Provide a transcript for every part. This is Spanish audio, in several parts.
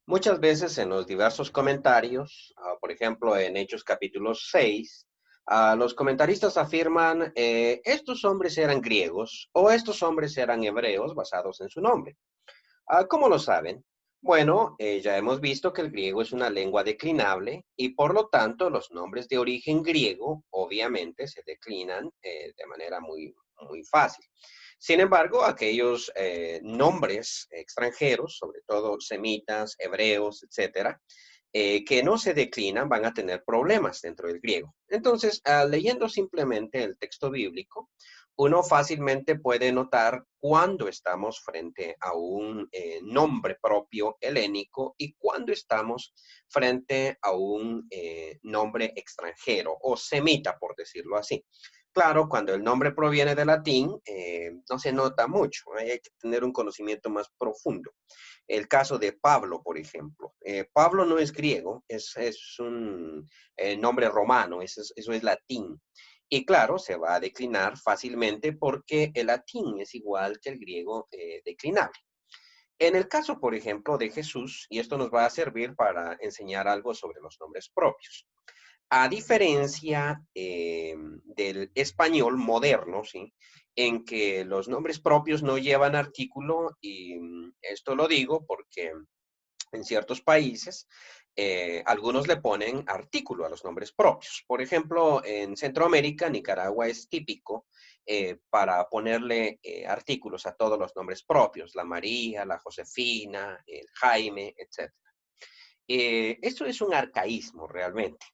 Muchas veces en los diversos comentarios, por ejemplo, en Hechos capítulo 6, los comentaristas afirman, estos hombres eran griegos o estos hombres eran hebreos basados en su nombre. ¿Cómo lo saben? Bueno, ya hemos visto que el griego es una lengua declinable y por lo tanto los nombres de origen griego obviamente se declinan de manera muy fácil. Sin embargo, aquellos nombres extranjeros, sobre todo semitas, hebreos, etcétera, que no se declinan van a tener problemas dentro del griego. Entonces, leyendo simplemente el texto bíblico, uno fácilmente puede notar cuándo estamos frente a un nombre propio helénico y cuándo estamos frente a un nombre extranjero o semita, por decirlo así. Claro, cuando el nombre proviene del latín, no se nota mucho, hay que tener un conocimiento más profundo. El caso de Pablo, por ejemplo. Pablo no es griego, es un nombre romano, eso es latín. Y claro, se va a declinar fácilmente porque el latín es igual que el griego declinable. En el caso, por ejemplo, de Jesús, y esto nos va a servir para enseñar algo sobre los nombres propios. A diferencia del español moderno, ¿sí? En que los nombres propios no llevan artículo, y esto lo digo porque en ciertos países, algunos le ponen artículo a los nombres propios. Por ejemplo, en Centroamérica, Nicaragua es típico para ponerle artículos a todos los nombres propios, la María, la Josefina, el Jaime, etc. Esto es un arcaísmo realmente.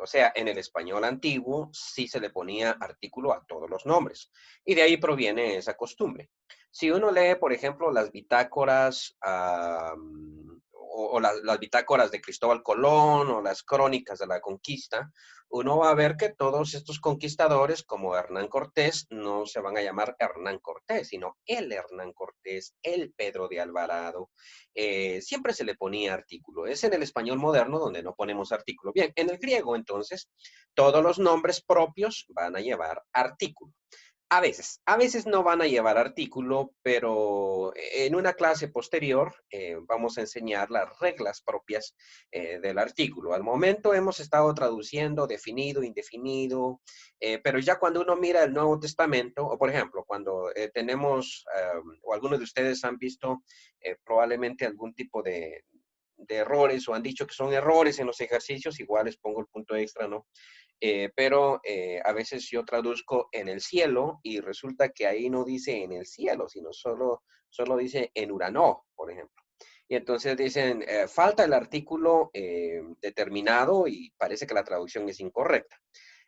O sea, en el español antiguo sí se le ponía artículo a todos los nombres y de ahí proviene esa costumbre. Si uno lee, por ejemplo, las bitácoras las bitácoras de Cristóbal Colón o las crónicas de la conquista, uno va a ver que todos estos conquistadores, como Hernán Cortés, no se van a llamar Hernán Cortés, sino el Hernán Cortés, el Pedro de Alvarado. Siempre se le ponía artículo. Es en el español moderno donde no ponemos artículo. Bien, en el griego, entonces, todos los nombres propios van a llevar artículo. A veces no van a llevar artículo, pero en una clase posterior vamos a enseñar las reglas propias del artículo. Al momento hemos estado traduciendo definido, indefinido, pero ya cuando uno mira el Nuevo Testamento, o por ejemplo, cuando tenemos, o algunos de ustedes han visto probablemente algún tipo de errores o han dicho que son errores en los ejercicios, igual les pongo el punto extra, ¿no? Pero a veces yo traduzco en el cielo y resulta que ahí no dice en el cielo, sino solo dice en Uranó, por ejemplo. Y entonces dicen, falta el artículo determinado y parece que la traducción es incorrecta.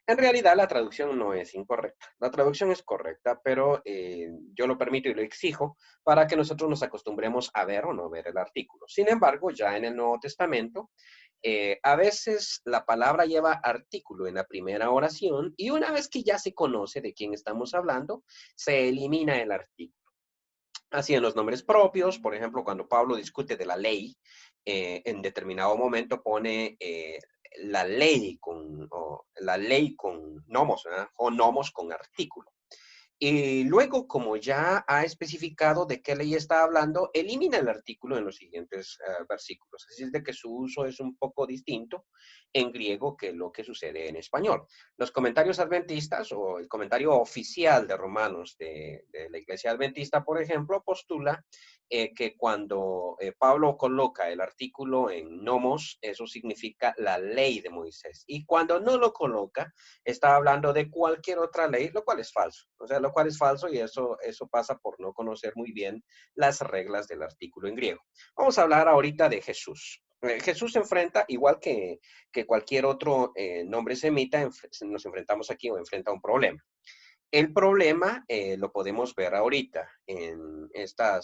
En realidad la traducción no es incorrecta, la traducción es correcta, pero yo lo permito y lo exijo para que nosotros nos acostumbremos a ver o no ver el artículo. Sin embargo, ya en el Nuevo Testamento, a veces la palabra lleva artículo en la primera oración y una vez que ya se conoce de quién estamos hablando, se elimina el artículo. Así en los nombres propios, por ejemplo, cuando Pablo discute de la ley, en determinado momento pone la ley con nomos, ¿verdad? O nomos con artículo. Y luego, como ya ha especificado de qué ley está hablando, elimina el artículo en los siguientes versículos. Así es de que su uso es un poco distinto en griego que lo que sucede en español. Los comentarios adventistas o el comentario oficial de Romanos de la Iglesia Adventista, por ejemplo, postula que cuando Pablo coloca el artículo en nomos, eso significa la ley de Moisés. Y cuando no lo coloca, está hablando de cualquier otra ley, lo cual es falso. O sea, lo cual es falso y eso pasa por no conocer muy bien las reglas del artículo en griego. Vamos a hablar ahorita de Jesús. Jesús se enfrenta, igual que cualquier otro nombre semita, nos enfrentamos aquí o enfrenta un problema. El problema lo podemos ver ahorita en esta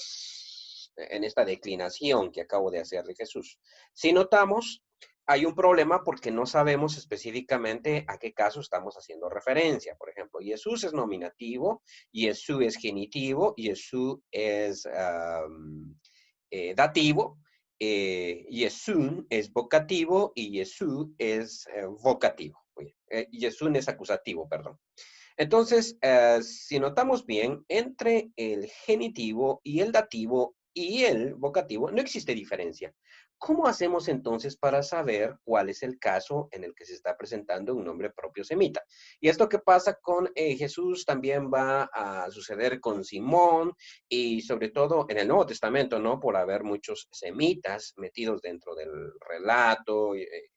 declinación que acabo de hacer de Jesús. Si notamos, hay un problema porque no sabemos específicamente a qué caso estamos haciendo referencia. Por ejemplo, Jesús es nominativo, Jesús es genitivo, Jesús es dativo, Jesús es vocativo y Jesús es vocativo. Jesús es acusativo, perdón. Entonces, si notamos bien, entre el genitivo y el dativo y el vocativo, no existe diferencia. ¿Cómo hacemos entonces para saber cuál es el caso en el que se está presentando un nombre propio semita? Y esto que pasa con Jesús también va a suceder con Simón y sobre todo en el Nuevo Testamento, ¿no? Por haber muchos semitas metidos dentro del relato,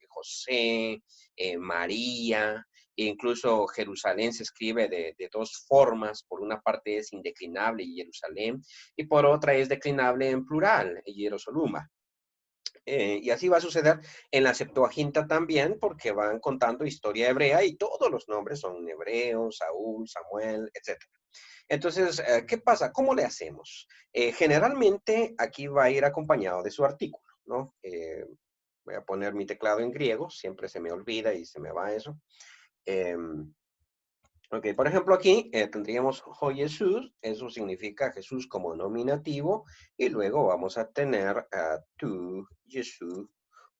José, María, e incluso Jerusalén se escribe de dos formas, por una parte es indeclinable Jerusalén y por otra es declinable en plural, Jerusaluma. Y así va a suceder en la Septuaginta también, porque van contando historia hebrea y todos los nombres son hebreos, Saúl, Samuel, etc. Entonces, ¿qué pasa? ¿Cómo le hacemos? Generalmente aquí va a ir acompañado de su artículo, ¿no? Voy a poner mi teclado en griego, siempre se me olvida y se me va eso. Ok, por ejemplo, aquí tendríamos Ho Jesús, eso significa Jesús como nominativo, y luego vamos a tener tu Jesús,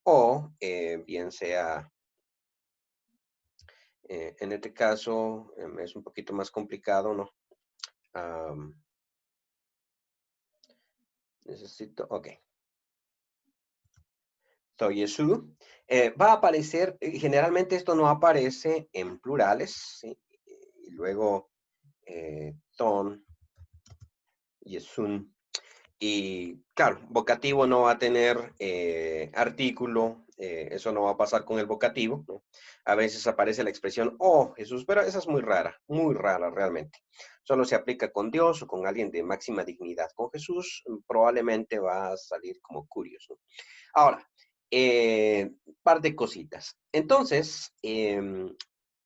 o bien sea, en este caso, es un poquito más complicado, ¿no? Am, necesito, ok, So Jesús. Va a aparecer, generalmente esto no aparece en plurales, ¿sí? Y luego, ton, Jesús. Y claro, vocativo no va a tener artículo, eso no va a pasar con el vocativo, ¿no? A veces aparece la expresión, oh Jesús, pero esa es muy rara realmente. Solo se aplica con Dios o con alguien de máxima dignidad. Con Jesús probablemente va a salir como curioso. Ahora, par de cositas. Entonces,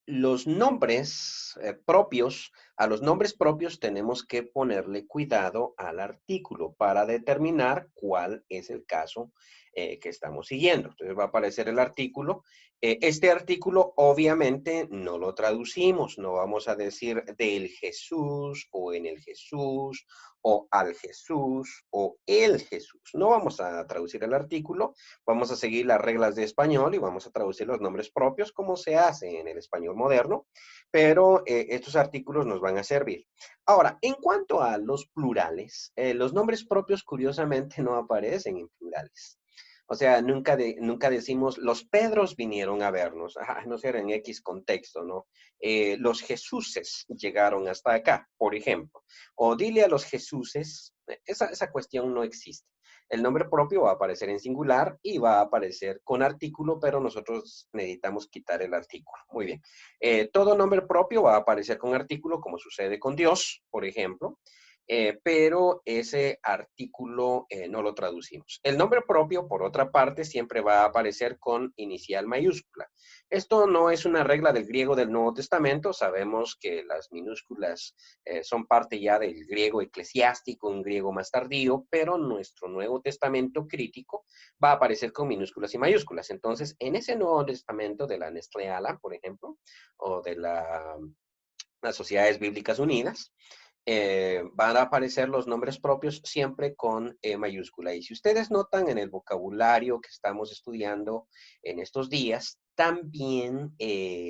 los nombres propios, a los nombres propios tenemos que ponerle cuidado al artículo para determinar cuál es el caso que estamos siguiendo. Entonces va a aparecer el artículo. Este artículo obviamente no lo traducimos, no vamos a decir del Jesús o en el Jesús o al Jesús o el Jesús. No vamos a traducir el artículo, vamos a seguir las reglas de español y vamos a traducir los nombres propios como se hace en el español moderno, pero estos artículos nos van a servir. Ahora, en cuanto a los plurales, los nombres propios curiosamente no aparecen en plurales. O sea, nunca decimos, los Pedros vinieron a vernos, no sé, en X contexto, ¿no? Los Jesuses llegaron hasta acá, por ejemplo. O dile a los Jesuses, esa cuestión no existe. El nombre propio va a aparecer en singular y va a aparecer con artículo, pero nosotros necesitamos quitar el artículo. Muy bien. Todo nombre propio va a aparecer con artículo, como sucede con Dios, por ejemplo, pero ese artículo no lo traducimos. El nombre propio, por otra parte, siempre va a aparecer con inicial mayúscula. Esto no es una regla del griego del Nuevo Testamento. Sabemos que las minúsculas son parte ya del griego eclesiástico, un griego más tardío, pero nuestro Nuevo Testamento crítico va a aparecer con minúsculas y mayúsculas. Entonces, en ese Nuevo Testamento de la Nestleala, por ejemplo, o de las Sociedades Bíblicas Unidas, van a aparecer los nombres propios siempre con mayúscula. Y si ustedes notan en el vocabulario que estamos estudiando en estos días, también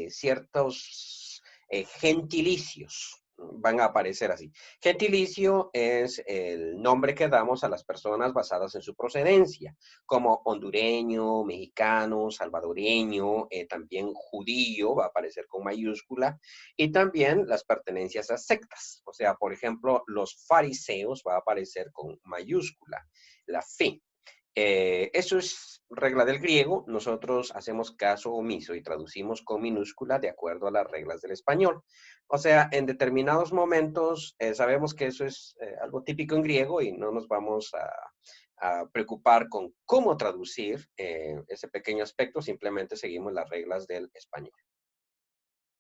ciertos gentilicios van a aparecer así. Gentilicio es el nombre que damos a las personas basadas en su procedencia, como hondureño, mexicano, salvadoreño, también judío, va a aparecer con mayúscula, y también las pertenencias a sectas. O sea, por ejemplo, los fariseos va a aparecer con mayúscula, la fe. Eso es regla del griego. Nosotros hacemos caso omiso y traducimos con minúscula de acuerdo a las reglas del español. O sea, en determinados momentos sabemos que eso es algo típico en griego y no nos vamos a preocupar con cómo traducir ese pequeño aspecto, simplemente seguimos las reglas del español.